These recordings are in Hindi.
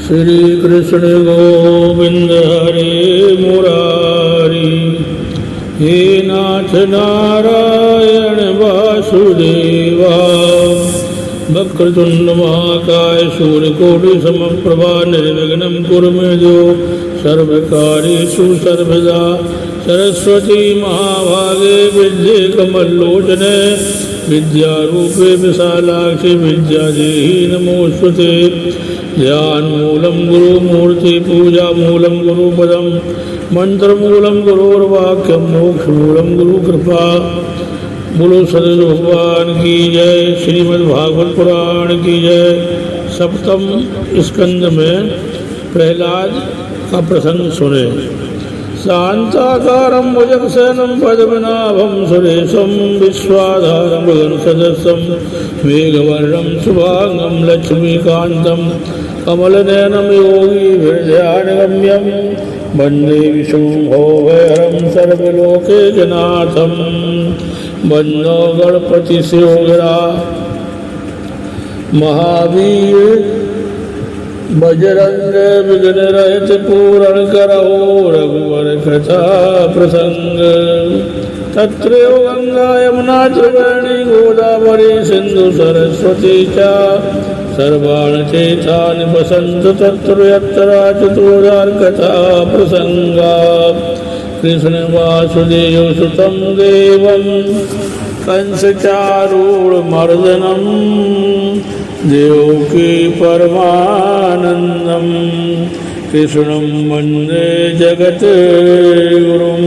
श्री कृष्ण गोविंद हरे मुरारी। हे नाथ नारायण वासुदेवा। वक्रतुंड महाकाय सूर्यकोटि समप्रभा निर्विघ्नं कुरु मे देव सर्वकार्येषु सर्वदा। सरस्वती महाभागे विद्ये कमलोचने विद्यारूपे विशालाक्षि विद्यादेहि नमोस्तुते। ध्यानमूलं गुरुमूर्ति पूजामूलं गुरुपदं मंत्रमूलं गुरुर्वाक्यं मोक्षमूलं गुरुकृपा। बोलो सदगुरु भगवान की जय। श्रीमद्भागवत पुराण की जय। सप्तम स्कंद में प्रहलाद का प्रसंग सुने। शांताकारं भुजगशयनं पद्मनाभं सुरेशं विश्वाधारं गगनसदृशं मेघवर्णं शुभांगं लक्ष्मीकान्तं कमलनयनं योगिभिर्ध्यानगम्यं वन्दे विष्णुभोहरं सर्वलोकैकनाथं। वन्दो गणपतिशिवगिरा महावीर बजरंग विघ्न रहित पूरण करहो रघुवर कथा प्रसंग। तत्रैव गंगा यमुना त्रिवेणी गोदावरी सिंधु सरस्वती च सर्वाणि तीर्थानि वसन्ति तत्र यत्र राजतोदार कथा प्रसंगा। कृष्ण वासुदेव सुतं देवं कंसचारूढमर्दनं देवकी परमानंदं कृष्णं वन्दे जगद्गुरुं।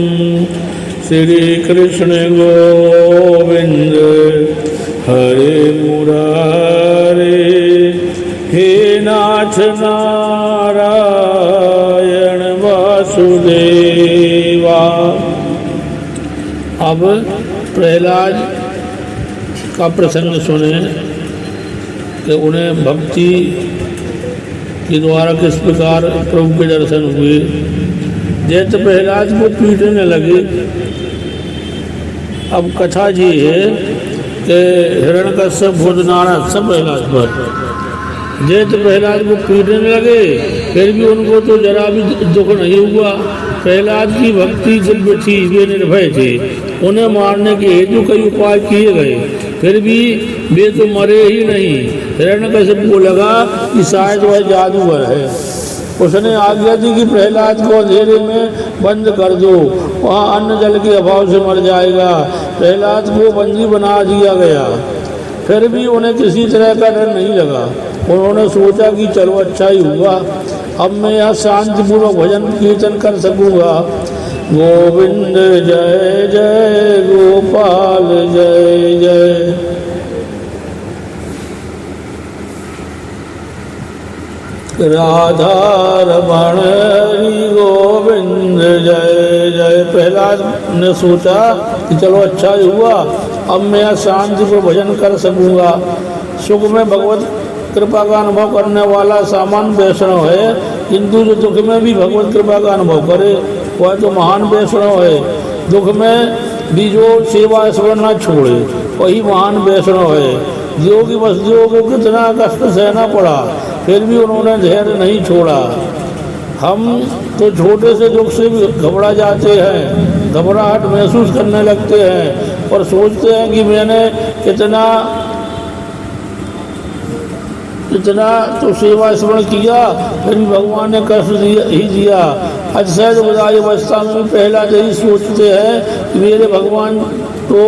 श्री कृष्ण गोविंद हरे मुरारे। हे नाथ नारायण वासुदेवा। अब प्रहलाद का प्रसंग सुने कि उन्हें भक्ति के द्वारा किस प्रकार प्रभु के दर्शन हुए। जैसे प्रहलाद को पीटने लगे। अब कथा जी है कि हिरण्यकश्यप भोजनारा सब प्रहलाद पर जैसे प्रहलाद को पीटने लगे, फिर भी उनको तो जरा भी दुख नहीं हुआ। प्रहलाद की भक्ति दिव्य थी, वे निर्भय थे। उन्हें मारने के हेतु कई उपाय किए गए, फिर भी वे तो मरे ही नहीं। हिरण्यकश्यप को लगा कि शायद वह जादूगर है। उसने आज्ञा दी कि प्रहलाद को अंधेरे में बंद कर दो, वहाँ अन्न जल के अभाव से मर जाएगा। प्रहलाद को बंदी बना दिया गया, फिर भी उन्हें किसी तरह का डर नहीं लगा। उन्होंने सोचा कि चलो अच्छा ही हुआ, अब मैं यहाँ शांतिपूर्वक भजन कीर्तन कर सकूँगा। गोविंद जय जय गोपाल जय जय। राधा रमण हरि गोविंद जय जय। प्रहलाद ने सोचा कि चलो अच्छा ही हुआ, अब मैं यहाँ शांति पर भजन कर सकूँगा। सुख में भगवत कृपा का अनुभव करने वाला सामान्य वैष्णव है, किंतु जो दुख में भी भगवत कृपा का अनुभव करे वह तो महान वैष्णव है। दुख में भी जो सेवा स्मरण न छोड़े वही महान वैष्णव है। योगी वसुदेव को कितना कष्ट सहना पड़ा, फिर भी उन्होंने धैर्य नहीं छोड़ा। हम तो छोटे से दुख से भी घबरा जाते हैं, घबराहट महसूस करने लगते हैं और सोचते हैं कि मैंने कितना तो सेवा स्मरण किया, फिर भी भगवान ने कष्ट ही दिया। अतिशय बुराई अवस्था में पहला यही सोचते हैं कि मेरे भगवान तो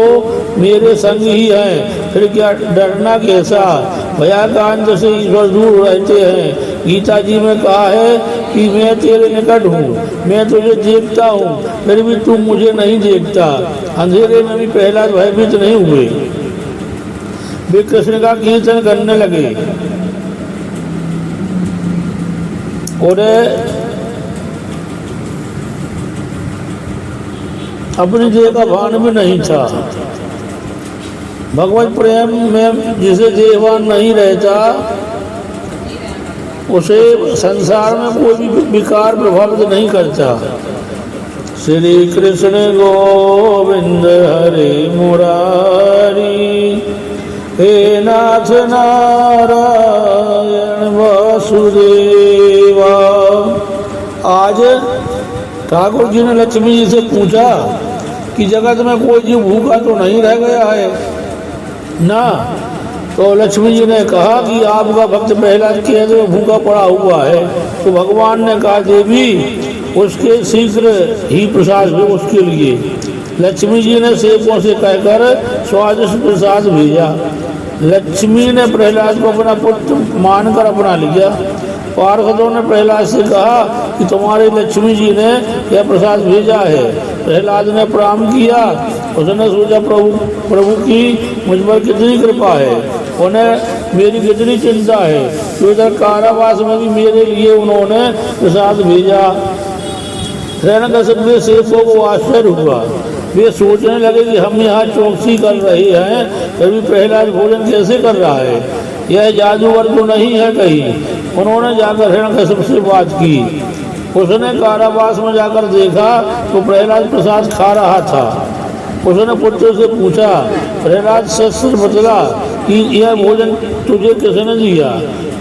मेरे संग ही हैं, फिर क्या डरना कैसा। भयाकांत से ईश्वर दूर रहते हैं। गीता जी में कहा है कि मैं तेरे निकट हूँ, मैं तुझे देखता हूँ, फिर भी तुम मुझे नहीं देखता। अंधेरे में भी प्रहलाद भयभीत नहीं हुए, वे कृष्ण का कीर्तन करने लगे। और अपनी देह का भान भी नहीं था। भगवत प्रेम में जिसे देहवान नहीं रहता उसे संसार में कोई भी विकार प्रभावित नहीं करता। श्री कृष्ण गोविंद हरे मुरारी। हे नाथ नारायण वासुदेव। आज ठाकुर जी ने लक्ष्मी जी से पूछा कि जगत में कोई जीव भूखा तो नहीं रह गया है ना। तो लक्ष्मी जी ने कहा कि आपका भक्त प्रहलाद किया तो भूखा पड़ा हुआ है। तो भगवान ने कहा देवी उसके शीघ्र ही प्रसाद भी उसके लिए। लक्ष्मी जी ने सेवकों से कहकर स्वादिष्ट प्रसाद भेजा। लक्ष्मी ने प्रहलाद को अपना पुत्र मानकर अपना लिया। पार्षदों ने प्रहलाद से कहा कि तुम्हारे लक्ष्मी जी ने यह प्रसाद भेजा है। प्रहलाद ने प्रणाम किया। उसने सोचा प्रभु की मुझ पर कितनी कृपा है, उन्हें मेरी कितनी चिंता है, तो इधर कारावास में भी मेरे लिए उन्होंने प्रसाद भेजा। हिरण्यकश्यप के सेवकों को आश्चर्य हुआ। वे सोचने लगे कि हम यहाँ चौकसी कर रहे हैं, तभी प्रहलाद भोजन कैसे कर रहा है, यह जादूगर तो नहीं है कहीं। उन्होंने जाकर हिरण्यकश्यप से बात की। उसने कारावास में जाकर देखा तो प्रहलाद प्रसाद खा रहा था। उसने पुत्र से पूछा, प्रहलाद सच बतला कि यह भोजन तुझे किसने दिया।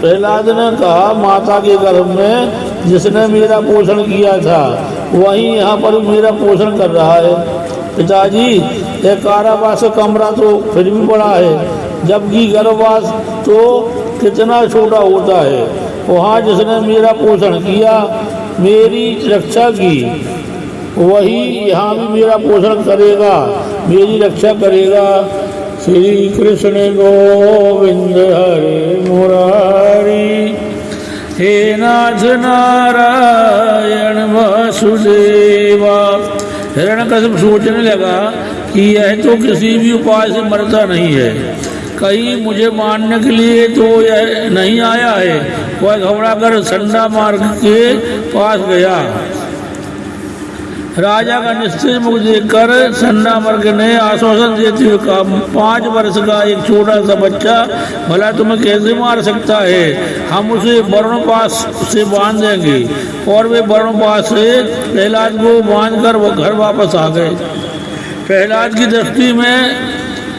प्रहलाद ने कहा, माता के गर्भ में जिसने मेरा पोषण किया था वही यहाँ पर मेरा पोषण कर रहा है। पिताजी यह कारावास का कमरा तो फिर भी बड़ा है, जबकि गर्भवास तो कितना छोटा होता है। वहाँ जिसने मेरा पोषण किया, मेरी रक्षा की, वही यहाँ भी मेरा पोषण करेगा, मेरी रक्षा करेगा। श्री कृष्ण गोविंद हरे मुरारी, हे नाथ नारायण वासुदेवा। हिरण्यकश्यप सोचने लगा कि यह तो किसी भी उपाय से मरता नहीं है, कहीं मुझे मारने के लिए तो यह नहीं आया है। वह घबराकर संडा मार्ग के पास गया। राजा का निश्चित मुख देखकर संडा मार्ग ने आश्वासन देते हुए कहा, 5 वर्ष का एक छोटा सा बच्चा भला तुम्हें कैसे मार सकता है, हम उसे वर्णपास से बांध देंगे। और वे वर्णपास से प्रहलाद को बांधकर वो घर वापस आ गए। प्रहलाद की दृष्टि में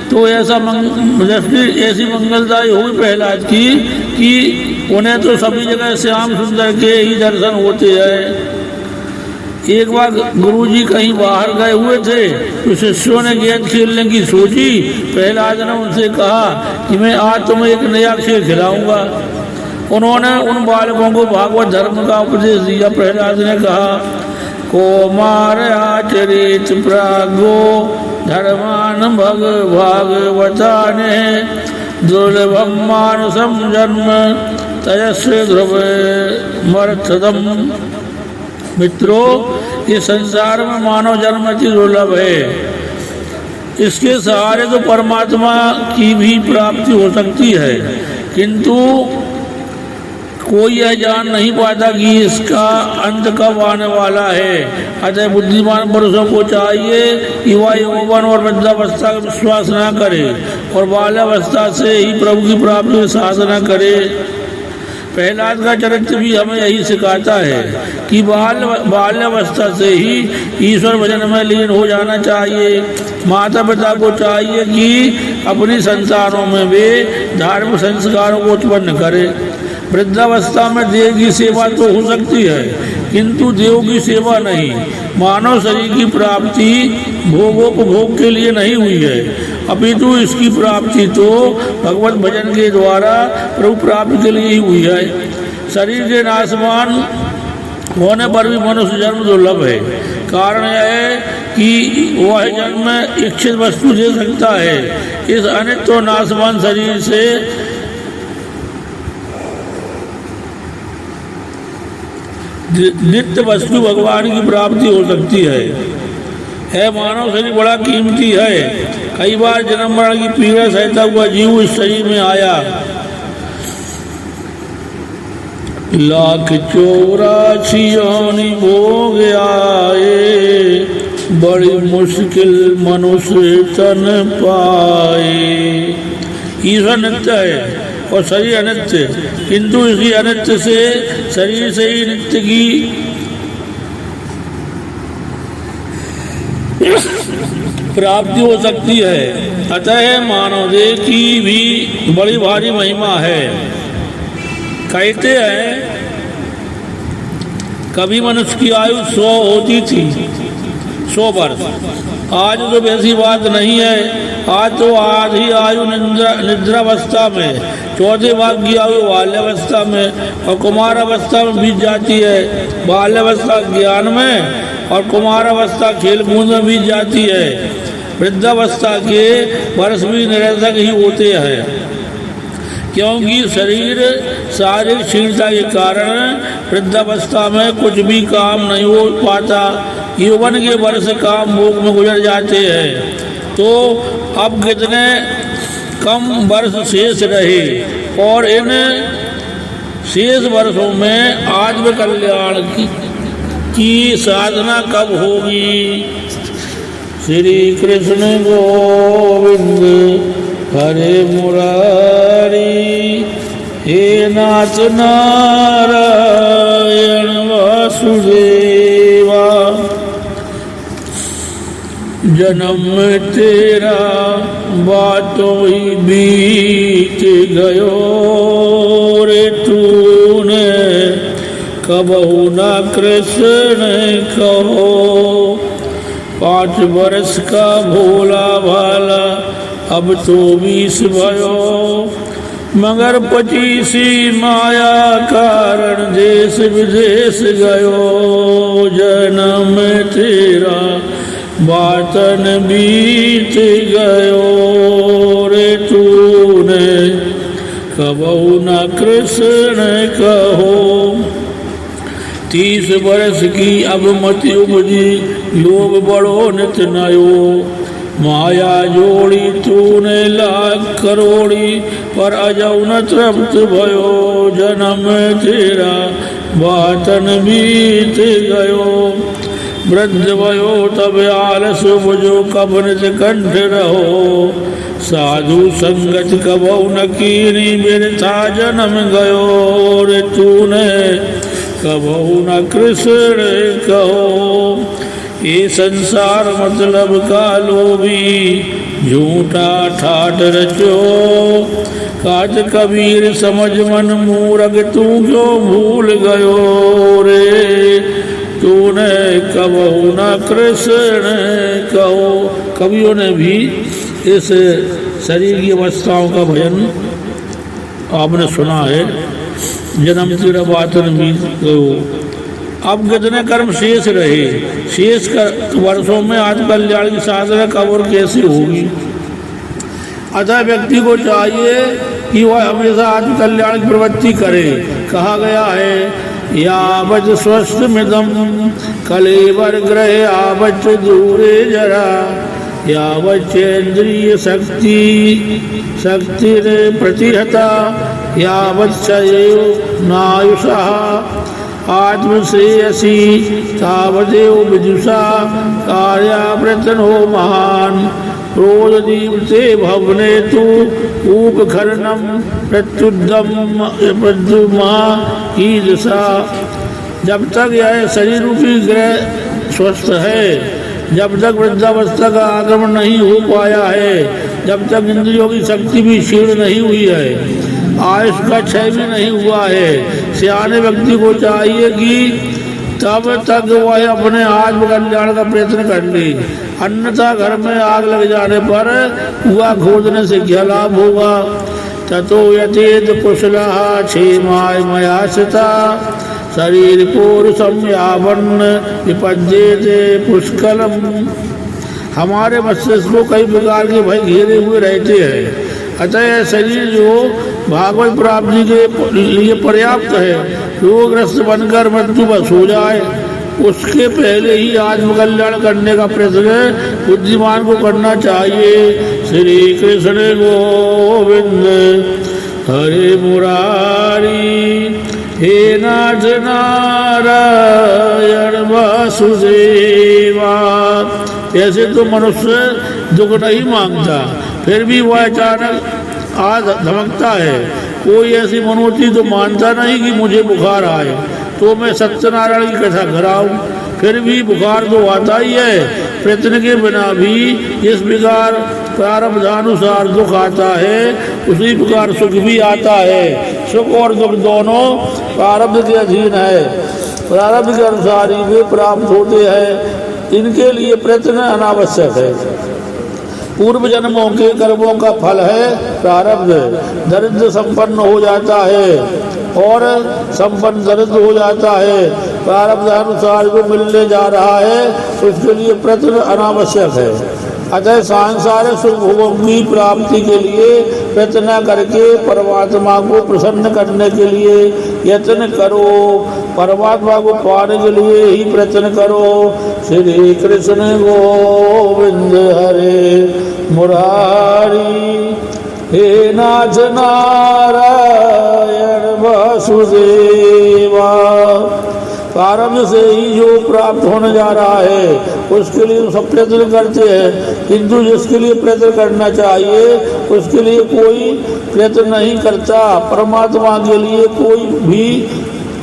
तो दृष्टि ऐसी मंगलदायी हुई प्रहलाद की कि उन्हें तो सभी जगह श्याम सुंदर के ही दर्शन होते हैं। एक बार गुरुजी कहीं बाहर गए हुए थे तो शिष्यों ने गेंद खेलने की सोची। प्रहलाद ने उनसे कहा कि मैं आज तुम्हें एक नया खेल खिलाऊंगा। उन्होंने उन बालकों को भागवत धर्म का उपदेश दिया। प्रहलाद ने कहा, कौमार आचरित प्रागो धर्मान भग भागवताने दुर्लभम मानुषम जन्म तयस्व ध्रुव मर्थदम। मित्रों, इस संसार में मानव जन्म अति दुर्लभ है। इसके सहारे तो परमात्मा की भी प्राप्ति हो सकती है, किंतु कोई यह जान नहीं पाता कि इसका अंत कब आने वाला है। अतः बुद्धिमान पुरुषों को चाहिए कि वह यौवन और वृद्धावस्था का विश्वास न करे और बाल्यावस्था से ही प्रभु की प्राप्ति की साधना करे। प्रहलाद का चरित्र भी हमें यही सिखाता है कि बाल्यावस्था से ही ईश्वर भजन में लीन हो जाना चाहिए। माता पिता को चाहिए कि अपनी संतानों में वे धार्मिक संस्कारों को उत्पन्न करें। वृद्धावस्था में देव की सेवा तो हो सकती है, किंतु देव की सेवा नहीं। मानव शरीर की प्राप्ति भोगोपभोग के लिए नहीं हुई है, अपितु इसकी प्राप्ति तो भगवत भजन के द्वारा प्रभु प्राप्ति के लिए ही हुई है। शरीर के नाशवान होने पर भी मनुष्य जन्म दुर्लभ है। कारण यह है कि वह जन्म इच्छित वस्तु दे सकता है। इस अनित्य और नाशवान शरीर से नित्य वस्तु भगवान की प्राप्ति हो सकती है। मानव शरीर बड़ा कीमती है। कई बार जन्म मरण की पीड़ा सहता हुआ जीव इस शरीर में आया। 1,84 योनि भोग आए, बड़ी मुश्किल मनुष्य तन पाए। ईश्वर नित्य है और शरीर अनित्य, किंतु इसी अनित्य से शरीर से ही नित्य की प्राप्ति हो सकती है। अतः मानव देह की भी बड़ी भारी महिमा है। कहते कभी मनुष्य की आयु 100 होती थी, 100 वर्ष। आज तो वैसी बात नहीं है। आज तो आधी आयु निद्रावस्था में, चौथे भाग की आयु बाल्यावस्था में और कुमारावस्था में बीत जाती है। बाल्यावस्था ज्ञान में और कुमारावस्था खेल कूद में बीत जाती है। वृद्धावस्था के वर्ष भी निरर्थक ही होते हैं, क्योंकि शरीर शारीरिक क्षीणता के कारण वृद्धावस्था में कुछ भी काम नहीं हो पाता। यौवन के वर्ष काम भोग में गुजर जाते हैं। तो अब कितने कम वर्ष शेष रहे और इन शेष वर्षों में आत्म कल्याण की साधना कब होगी। श्री कृष्ण गोविंद हरे मुरारी, हे नाथ नारायण वासुदेवा। जन्म तेरा बातों ही बीत गयो रे, तूने कबहू ना कृष्ण कहो। 5 वर्ष का भोला भाला अब तो 20 भयो, मगर 25 माया कारण देश विदेश गयो। जन्म तेरा बातन बीत गयो रे, तूने कबहू न कृष्ण कहो। 30 वर्ष की अब मति उपजी, लोभ बड़ो नित नयो। माया जोड़ी तूने लाख करोड़ी, पर अजौ न तृप्त भयो। जन्म तेरा बातन बीत गयो, वृद्ध भयो तब आलस बुझो, कब नित कंठ रहो। साधु संगत कबहू न कीनी, बिरथा जन्म गयो रे, तूने कबहू न कृष्ण कहो। ये संसार मतलब का लोभी, झूठा ठाट रचो। काज कबीर समझ मन मूरख, तू क्यों भूल गयो रे। तूने कबहू न कृष्ण कहो। कवियों ने भी इस शरीर की अवस्थाओं का भजन आपने सुना है। जन्म तेरा बातन बीत गयो। अब कितने कर्म शेष रहे। शेष वर्षों में आत्म कल्याण की साधना कब और कैसी होगी। अतः व्यक्ति को चाहिए कि वह हमेशा आत्म कल्याण की प्रवृत्ति करे। कहा गया है, यावत् स्वस्थ मिदम कलेवर ग्रह आवच दूरे जरा, यावच्चेन्द्रिय शक्ति प्रतिहता, यावच्चैव नायुषः। आत्मश्रेयसी तावदेव विदुषा, कार्यावृतनो महान। क्रोध दीप्ते भवने तु ऊपखरणम प्रत्युद्यमा ईदृशा। जब तक यह शरीर रूपी ग्रह स्वस्थ है, जब तक वृद्धावस्था का आगमन नहीं हो पाया है, जब तक इंद्रियों की शक्ति भी क्षीण नहीं हुई है, आयुष का क्षय भी नहीं हुआ है, सियाने व्यक्ति को चाहिए कि तब तक वह अपने आत्म कल्याण का प्रयत्न कर ले। अन्यथा घर में आग लग जाने पर कुआं खोदने से क्या लाभ होगा। ततो यतेत कुशलः क्षेमाय मयाश्रिता, शरीर पुरुषम यावन्न विपद्येते पुष्कलम। हमारे मस्तिष्क को कई प्रकार के भय घेरे हुए रहते हैं। अतः शरीर जो भागवत प्राप्ति के लिए पर्याप्त है, रोगग्रस्त बनकर मृत्यु बस हो जाए, उसके पहले ही आत्म कल्याण करने का प्रयत्न बुद्धिमान को करना चाहिए। श्री कृष्ण गोविंद हरे मुरारी, हे नाथ नारायण वासुदेवा। ऐसे तो मनुष्य दुख नहीं मांगता, फिर भी वह अचानक आ धमकता है। कोई ऐसी मनोती तो मानता नहीं कि मुझे बुखार आए तो मैं सत्यनारायण की कथा कराऊं, फिर भी बुखार तो आता ही है। प्रयत्न के बिना भी जिस प्रकार प्रारब्धानुसार दुख आता है, उसी प्रकार सुख भी आता है। सुख और दुख दोनों प्रारब्ध के अधीन है। प्रारब्ध के अनुसार ही वे प्राप्त होते हैं। इनके लिए प्रयत्न अनावश्यक है। पूर्व जन्मों के कर्मों का फल है प्रारब्ध। दरिद्र संपन्न हो जाता है और संपन्न दरिद्र हो जाता है। प्रारब्ध अनुसार जो मिलने जा रहा है उसके लिए प्रयत्न अनावश्यक है। अतः सांसारिक सुख भोगों की प्राप्ति के लिए प्रयत्न करके परमात्मा को प्रसन्न करने के लिए यत्न करो। परमात्मा को पाने के लिए ही प्रयत्न करो। श्री कृष्ण गोविंद हरे मुरारी, हे नाथ नारायण वासुदेवा। प्रारब्ध से ही जो प्राप्त होने जा रहा है उसके लिए सब प्रयत्न करते हैं, किंतु जिसके लिए प्रयत्न करना चाहिए उसके लिए कोई प्रयत्न नहीं करता। परमात्मा के लिए कोई भी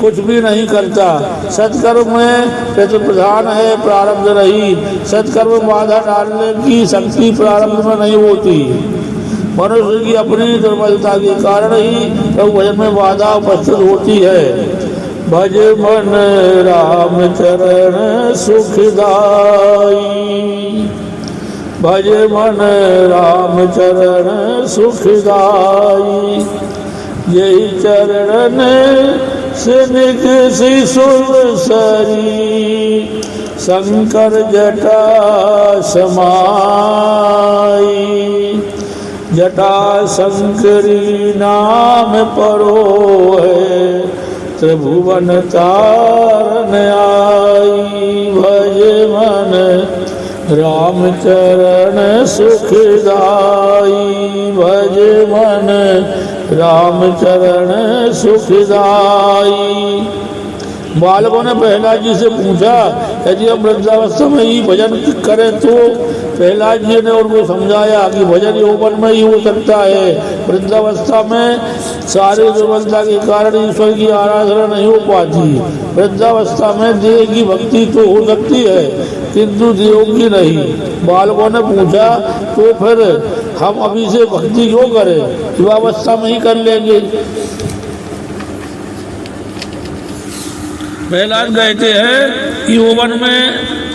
कुछ भी नहीं करता। सत्कर्म में प्रयत्न प्रधान है, प्रारब्ध नहीं। सत्कर्म बाधा डालने की शक्ति प्रारब्ध में नहीं होती। मनुष्य की अपनी दुर्बलता के कारण ही प्रभु भजन में बाधा उपस्थित होती है। भज मन राम चरण सुखदाई, भज मन राम चरण सुखदाई। यही चरण से निकसी सुरसरी, शंकर जटा समाई। जटा शंकरी नाम परो है, त्रिभुवन तारन आई। भज मन राम चरण सुखदाई, भज मन राम चरण सुखदाई। बालकों ने प्रहलाद जी से पूछा, यदि हम वृद्धावस्था में ही भजन करें तो? प्रहलाद जी ने उनको समझाया कि भजन यौवन में ही हो सकता है। वृद्धावस्था में सारे दुर्बलता के कारण ईश्वर की आराधना नहीं हो पाती। वृद्धावस्था में देह की भक्ति तो हो सकती है किंतु देव की नहीं। बालकों ने पूछा, तो फिर हम अभी से भक्ति क्यों करें, युवावस्था में ही कर लेंगे। प्रहलाद कहते हैं कि यौवन में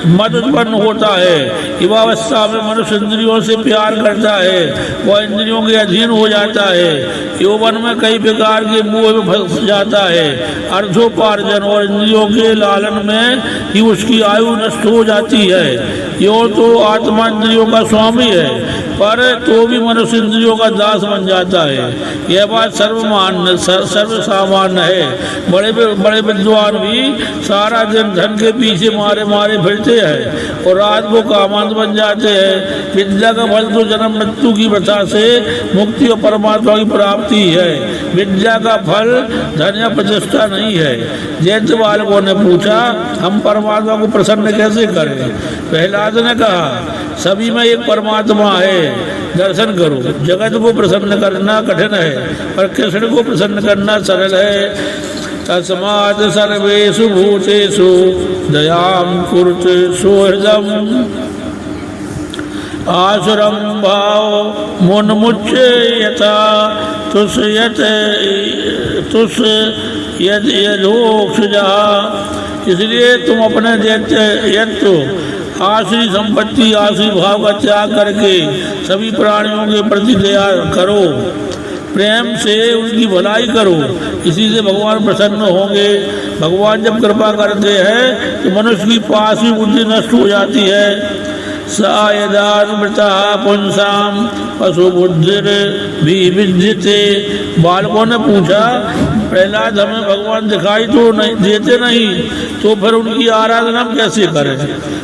मद उत्पन्न होता है। युवावस्था में मनुष्य इंद्रियों से प्यार करता है, वह इंद्रियों के अधीन हो जाता है। यौवन में कई प्रकार के मोह में फंस जाता है। अर्थोपार्जन और इंद्रियों के लालन में ही उसकी आयु नष्ट हो जाती है। यो तो आत्मा इंद्रियों का स्वामी है, पर तो भी मनुष्य इंद्रियों का दास बन जाता है। यह बात सर्वसामान्य है। बड़े बड़े विद्वान भी सारा दिन धन के पीछे मारे मारे फिरते हैं और रात को कामांध बन जाते हैं। विद्या का फल तो जन्म मृत्यु की प्रथा से मुक्ति और परमात्मा की प्राप्ति है। विद्या का फल धन या प्रतिष्ठा नहीं है। जैसे बालकों ने पूछा, हम परमात्मा को प्रसन्न कैसे करें? प्रहलाद ने कहा, सभी में एक परमात्मा है, दर्शन करो। जगत को प्रसन्न करना कठिन है पर कृष्ण को प्रसन्न करना सरल है। तस्मात् सर्वेषु भूतेषु दयां कुरुते सुहृदम्, आसुरं भाव मुन्मुच्य यथा यदोक्षजा। इसलिए तुम अपने दैत्य आसुरी संपत्ति आसुरी भाव का त्याग करके सभी प्राणियों के प्रति दया करो, प्रेम से उनकी भलाई करो। इसी से भगवान प्रसन्न होंगे। भगवान जब कृपा करते हैं तो मनुष्य की पासी बुद्धि नष्ट हो जाती है। सायदामृता पुंसाम पशु बुद्धिर भी विद्यते। बालकों ने पूछा, प्रहलाद हमें भगवान दिखाई तो नहीं देते नहीं, तो फिर उनकी आराधना हम कैसे करें?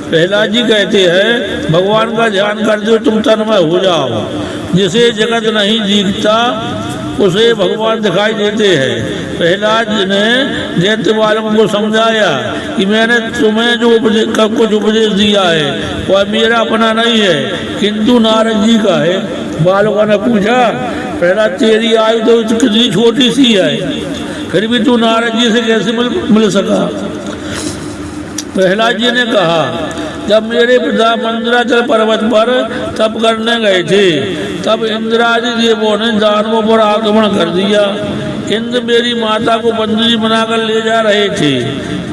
प्रहलाद जी कहते हैं, भगवान का ध्यान करते हुए तुम तन्मय हो जाओ। जिसे जगत नहीं दिखता उसे भगवान दिखाई देते हैं। प्रहलाद जी ने दैत्य बालकों को समझाया कि मैंने तुम्हें जो कुछ उपदेश दिया है वह मेरा अपना नहीं है किंतु नारद जी का है। बालकों ने पूछा, प्रहलाद तेरी आयु तो कितनी छोटी सी है, फिर भी तू नारद जी से कैसे मिल सका? प्रहलाद जी ने कहा, जब मेरे पिता मंदराचल पर्वत पर तप करने गए थे तब इंद्रादि देवों ने दानवों पर आक्रमण कर दिया। इंद्र मेरी माता को बंदरी बनाकर ले जा रहे थे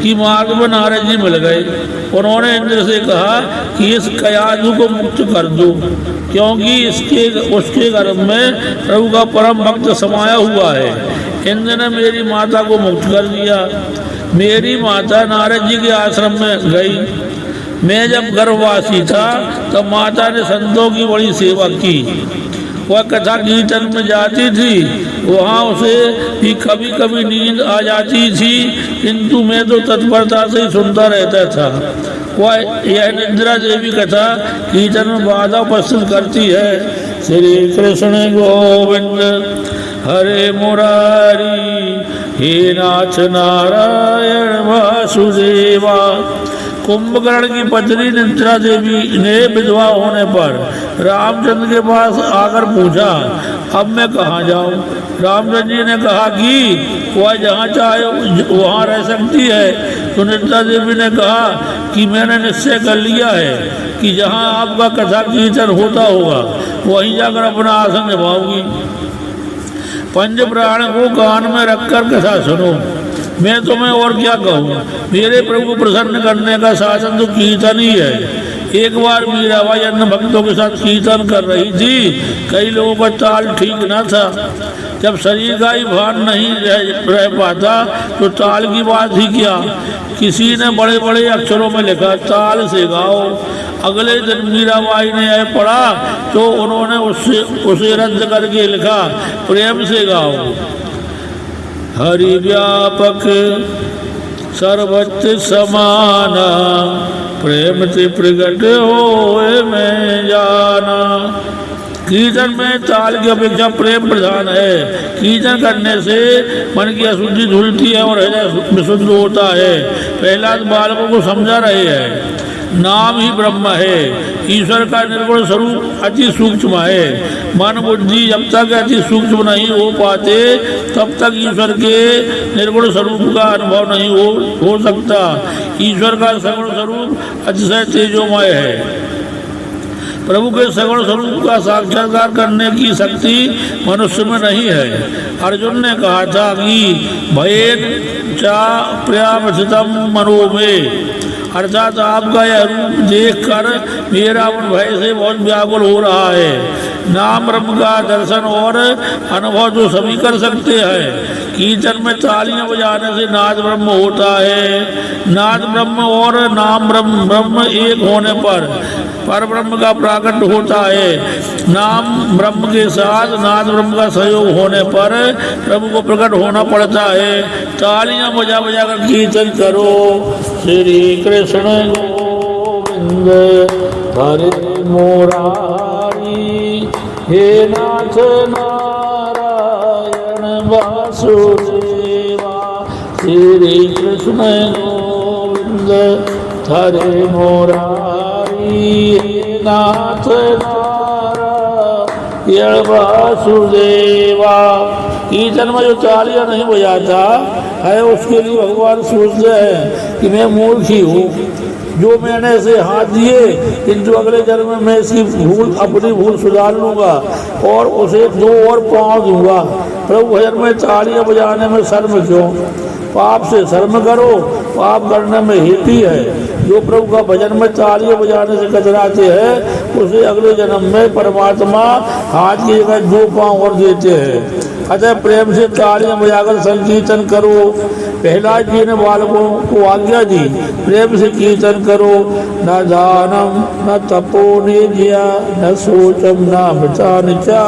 कि मार्ग में नारद जी मिल गए। उन्होंने इंद्र से कहा कि इस कयाधु को मुक्त कर दो, क्योंकि उसके गर्भ में प्रभु का परम भक्त समाया हुआ है। इंद्र ने मेरी माता को मुक्त कर दिया। मेरी माता नारद जी के आश्रम में गई। मैं जब गर्भवासी था तब माता ने संतों की बड़ी सेवा की। वह कथा कीर्तन में जाती थी, वहाँ उसे भी कभी कभी नींद आ जाती थी, किंतु मैं तो तत्परता से सुनता रहता था। वह यह निद्रा देवी कथा कीर्तन में बाधा उपस्थित करती है। श्री कृष्ण गोविंद हरे मुरारी, हे नाथ नारायण वासुदेवा। कुंभकर्ण की पत्नी निद्रा देवी ने विधवा होने पर रामचंद्र के पास आकर पूछा, अब मैं कहाँ जाऊँ? रामचंद्र जी ने कहा कि वह जहाँ चाहे वहाँ रह सकती है। तो निद्रा देवी ने कहा कि मैंने निश्चय कर लिया है कि जहाँ आपका कथा कीर्तन होता होगा वहीं जाकर अपना आसन निभाऊंगी। पंच प्राण को कान में रखकर कथा सुनो। मैं तुम्हें और क्या कहूँ, मेरे प्रभु को प्रसन्न करने का साधन तो कीर्तन ही है। एक बार मीराबाई अन्य भक्तों के साथ कीर्तन कर रही थी। कई लोगों का ताल ठीक न था। जब शरीर का ही भान नहीं रह पाता तो ताल की बात ही क्या। किसी ने बड़े बड़े अक्षरों में लिखा, ताल से गाओ। अगले दिन मीराबाई ने यह पढ़ा तो उन्होंने उसे रद्द करके लिखा, प्रेम से गाओ। हरि व्यापक सर्वत्र समाना, प्रेम से प्रगट होए मैं जाना। कीर्तन में ताल की अपेक्षा प्रेम प्रधान है। कीर्तन करने से मन की अशुद्धि धुलती है और हृदय विशुद्ध होता है। प्रहलाद बालकों को समझा रहे हैं, नाम ही ब्रह्म है। ईश्वर का निर्गुण स्वरूप अति सूक्ष्म है। मन बुद्धि जब तक अति सूक्ष्म नहीं हो पाते तब तक ईश्वर के निर्गुण स्वरूप का अनुभव नहीं हो सकता। ईश्वर का सगुण स्वरूप अतिशय तेजोमय है। प्रभु के सगुण स्वरूप का साक्षात्कार करने की शक्ति मनुष्य में नहीं है। अर्जुन ने कहा था कि भयेन चा प्रियामथितम मनो में, अर्थात आपका यह रूप देखकर मेरा मन भय से बहुत व्याकुल हो रहा है। नाम ब्रह्म का दर्शन और अनुभव जो सभी कर सकते हैं। कीर्तन में तालियां बजाने से नाद ब्रह्म होता है। नाद ब्रह्म और नाम ब्रह्म एक होने पर ब्रह्म का प्राकट होता है। नाम ब्रह्म के साथ नाद ब्रह्म का सहयोग होने पर प्रभु को प्रकट होना पड़ता है। तालियां बजा बजा कर कीर्तन करो। श्री कृष्ण गोविंद हरे मुरारी, हे नाथ नारायण वासुदेवा। श्री कृष्ण गोविंद हरे मुरारी, हे नाथ नारायण वासुदेवा। कीर्तन में जो तालियां नहीं बजाता है उसके लिए भगवान सोचते हैं कि मैं मूर्ख ही हूँ, जो मैंने ऐसे हाथ दिए किंतु अगले जन्म में मैं इसकी अपनी भूल सुधार लूंगा और उसे 2 और पाँव दूंगा। प्रभु भजन में तालियां बजाने में शर्म क्यों? पाप से शर्म करो, पाप करने में हेती है। जो प्रभु का भजन में तालियां बजाने से कतराते हैं उसे अगले जन्म में परमात्मा हाथ की जगह 2 पाँव और देते हैं। अतः प्रेम से तालियां बजाकर संकीर्तन करो। प्रहलाद जी ने बालकों को आज्ञा दी, प्रेम से कीर्तन करो। न दानम न तपो निज्या, न शोचम न मृता निचा,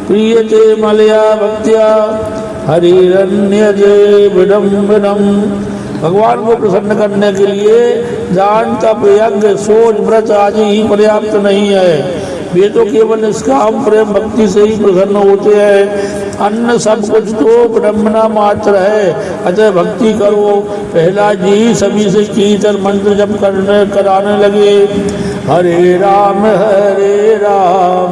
प्रियते मलया भक्त्या हरिरन्यजे विडम्बनम। भगवान को प्रसन्न करने के लिए दान तप यज्ञ सोच व्रत आदि ही पर्याप्त नहीं है। वे तो केवल निष्काम प्रेम भक्ति से ही प्रसन्न होते हैं। अन्य सब कुछ तो विडम्बना मात्र है। अतः भक्ति करो। प्रहलाद जी सभी से कीर्तन मंत्र जप कराने लगे। हरे राम राम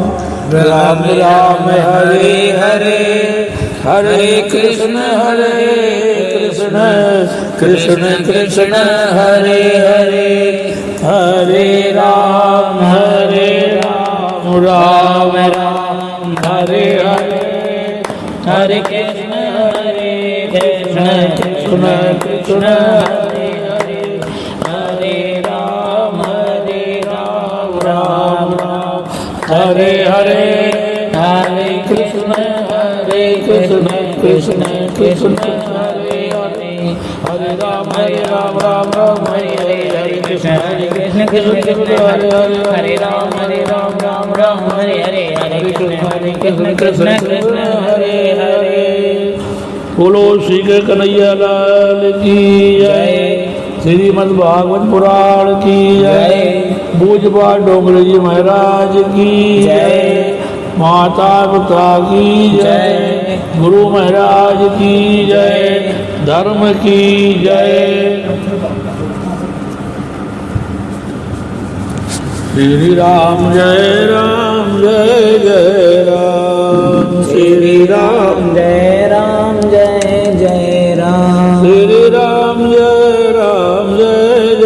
राम हरे हरे, हरे कृष्ण कृष्ण कृष्ण हरे हरे, हरे राम राम राम हरे हरे, हरे कृष्ण कृष्ण कृष्ण हरे हरे, हरे राम राम राम हरे हरे, हरे कृष्ण कृष्ण कृष्ण हरे हरे, हरे राम राम हरे हरे, हरे कृष्ण कृष्ण हरे हरे, हरे राम राम हरे हरे, हरे कृष्ण कृष्ण हरे हरे। बोलो श्री के कन्हैया लाल की जय। श्रीमद् भागवत पुराण की जय। भूजपा डोंगरे जी महाराज की जय। माता पिता की जय। गुरु महाराज की जय। धर्म की जय। श्री राम जय जय राम, श्री राम जय राम जय राम, श्री राम जय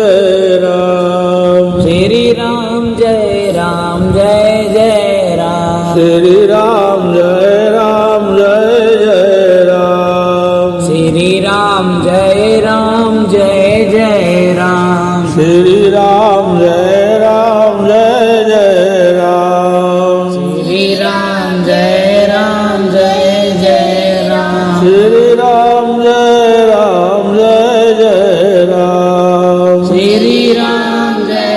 जय राम, श्री राम जय जय राम, श्री राम जय जय राम, श्री राम जय जय राम, श्री राम जय जय राम, श्री राम जय जय राम, श्री राम जय जय राम, श्री राम जय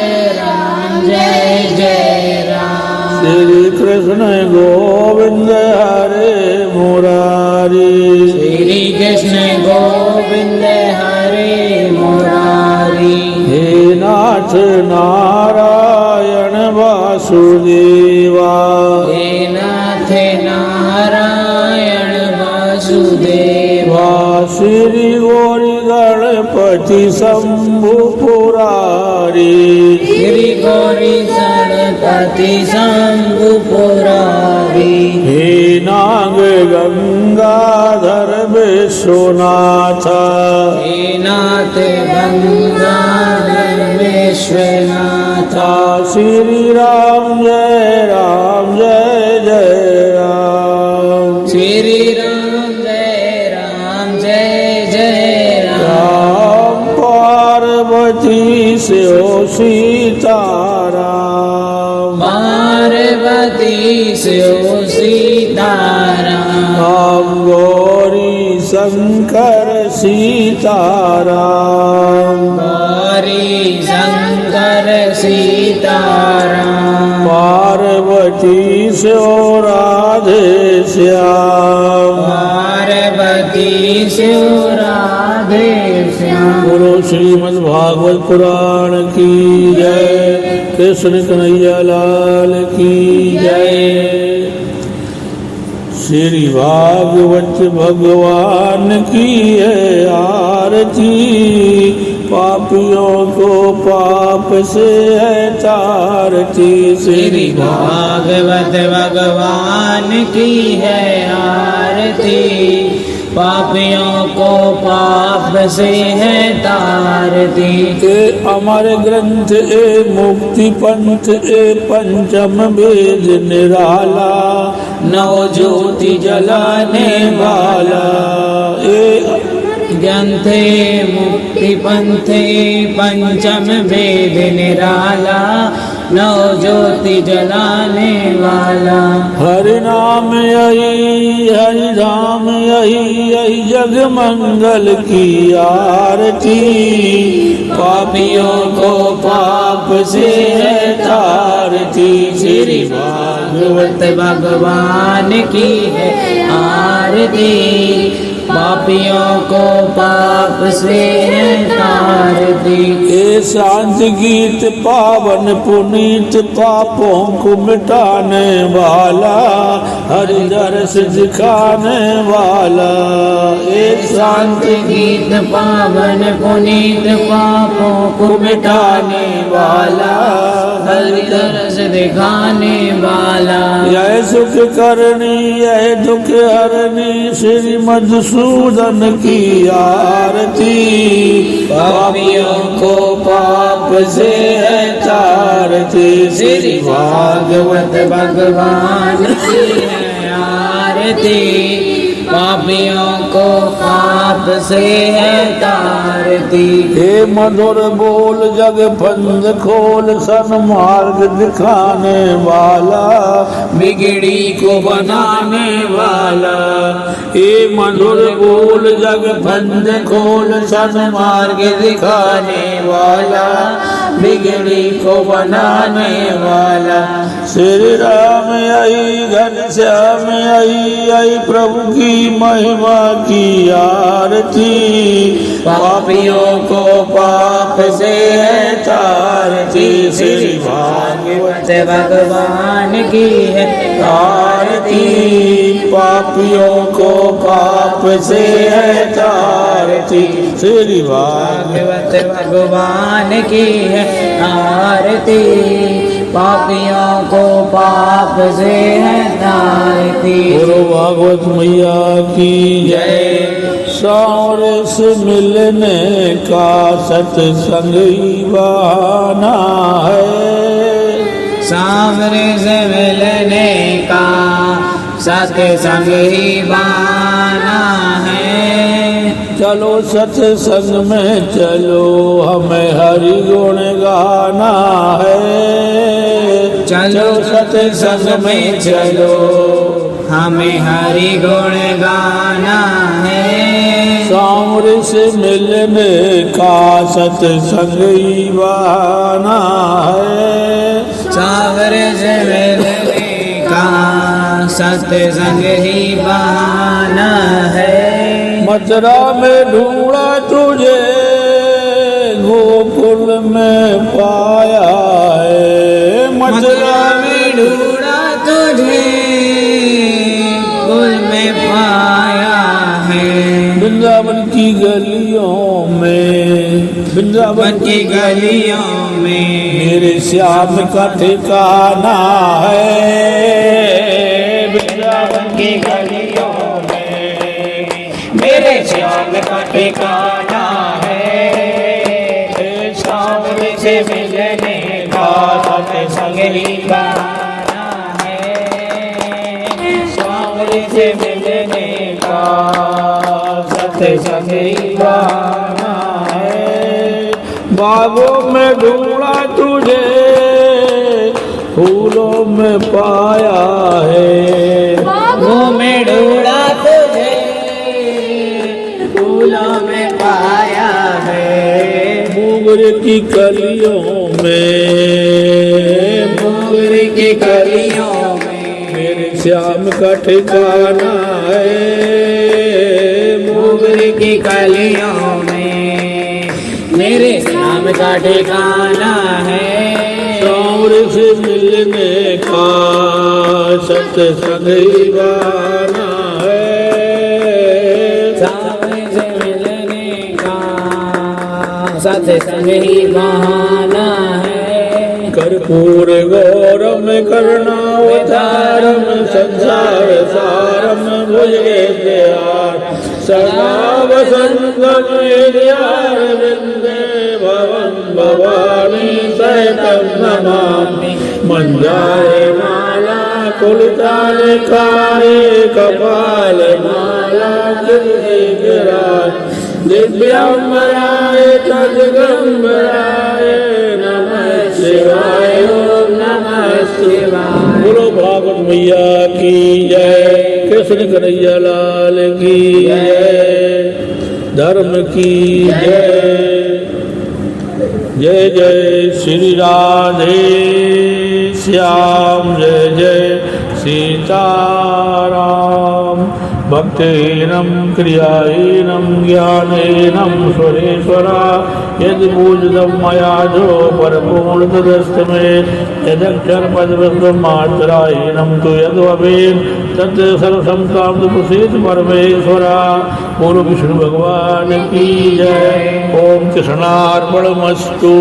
जय राम, श्री कृष्ण गोविंद हरे मुरारी, श्री कृष्ण गोविंद हरे मुरारी, हे नाथ नारायण वासुदेवा, हे नाथ नारायण वासुदेवा, श्री गौरी गणपति शंभु पुरारी, श्री गौरी गणपति शंभु पुरारी, हे नाग गंगाधर विश्वनाथ, हे नाथ गंगाधर विश्वनाथ, श्री राम जय जय राम, श्री राम जय जय राम, राम पार्वती से सीताराम, पार्वती से सीताराम, राम गौरी शंकर सीताराम, गौरी शंकर सीताराम, पार्वती से राधे श्याम, पार्वती से राधे श्याम। बोलो श्रीमद् भागवत पुराण की जय। कृष्ण कन्हैया लाल की जय। श्री भागवत भगवान की है आरती, पापियों को पाप से है तारती। श्री भागवत भगवान की है आरती, पापियों को पाप से है तारती। ए अमर ग्रंथ ए मुक्ति पंथ ए पंचम वेद निराला, नव ज्योति जलाने वाला। ए ग्रंथे मुक्ति पंथे पंचम वेद निराला, नव ज्योति जलाने वाला। हरि नाम यही हरि धाम यही, यही जग मंगल की आरती, पापियों को पाप से है तारती। श्री भागवत भगवान की है आरती, पापियों को पाप से है तारती। ए शांत गीत पावन पुनीत पापों को मिटाने वाला, हरि दर्श दिखाने वाला। ए शांत गीत पावन पुनीत पापों को मिटाने वाला, हरि दर्श दिखाने वाला। यह सुख करनी यह दुख हरनी, श्री मधुसूदन की आरती, पापियों को पाप से है तारती। श्री भागवत भगवान की है आरती, पापियों को पाप से है तारती। हे मधुर बोल जग फंद खोल सन्मार्ग दिखाने वाला, बिगड़ी को बनाने वाला। हे मधुर बोल जग बंद खोल सन्मार्ग दिखाने वाला, बिगड़ी को बनाने वाला। श्री राम आई घनश्याम आई प्रभु की महिमा की आरती। पापियों को पाप से है तारती, श्री भागवत भगवान की है आरती। पापियों को पाप से है तारती, श्री भागवत भगवान की है आरती। पापियों को पाप से है तारती। गुरु भागवत मैया की जय। सावरे से मिलने का सत्संग ही बहाना है, सांवरे से मिलने का सत्संग ही बहाना है। चलो सत्संग में चलो हमें हरि गुण गाना है। चलो सत्संग में चलो हमें हरि गुण गाना है। सांवरे से मिलने का सत्संग ही बहाना है, सांवरे से मिलने का सत्संग ही बहाना है। मथुरा में ढूंढा तुझे गोकुल में पाया है। मथुरा में ढूंढा तुझे गोकुल में पाया है। वृंदावन की गलियों में, वृंदावन की गलियों में मेरे श्याम का ठिकाना है। वृंदावन की गलियों मेरे श्याम का ठिकाना है। सांवरे से मिलने का सत्संग ही बहाना है। सांवरे से मिलने का सत्संग ही बहाना है। बागों में ढूंढा तुझे फूलों में पाया है। बागों में ढूंढा तुझे फूलों में पाया है। मोगरे की कलियों में, मोगरे की कलियों में मेरे श्याम का ठिकाना है। मोगरे की कलियों में मेरे श्याम का ठिकाना है। सांवरे से मिलने का सत्संग ही बहाना है। सांवरे से मिलने का सत्संग ही बहाना है। कर्पूर गौरम करुणावतारम संसार सारम भुजगे प्यार सदा वसंतम हृदयार वृंदे भवन भवानी सहितम नमामि। मंदारे माला कुलताने कारे कपाल माला गिराज दिव्यंबराय तद्गंबराय नमः शिवाय ओम नमः शिवाय। बोलो भागवत मैया की जय, कृष्ण कन्हैया लाल की जय, धर्म की जय। जय जय श्री राधे श्याम, जय जय सीताराम। भक्तेनं क्रियाहीनं ज्ञानेनं सुरेश्वरा यदि पूजितं मया जो परपूर्ण तदस्तु मे। यदक्षरपदमात्राहीनं तु यद्भवेत् तत् सर्वं कामं प्रसीद परमेश्वरा। बोलो विष्णु भगवान की जय। ओम कृष्णार्पणमस्तु।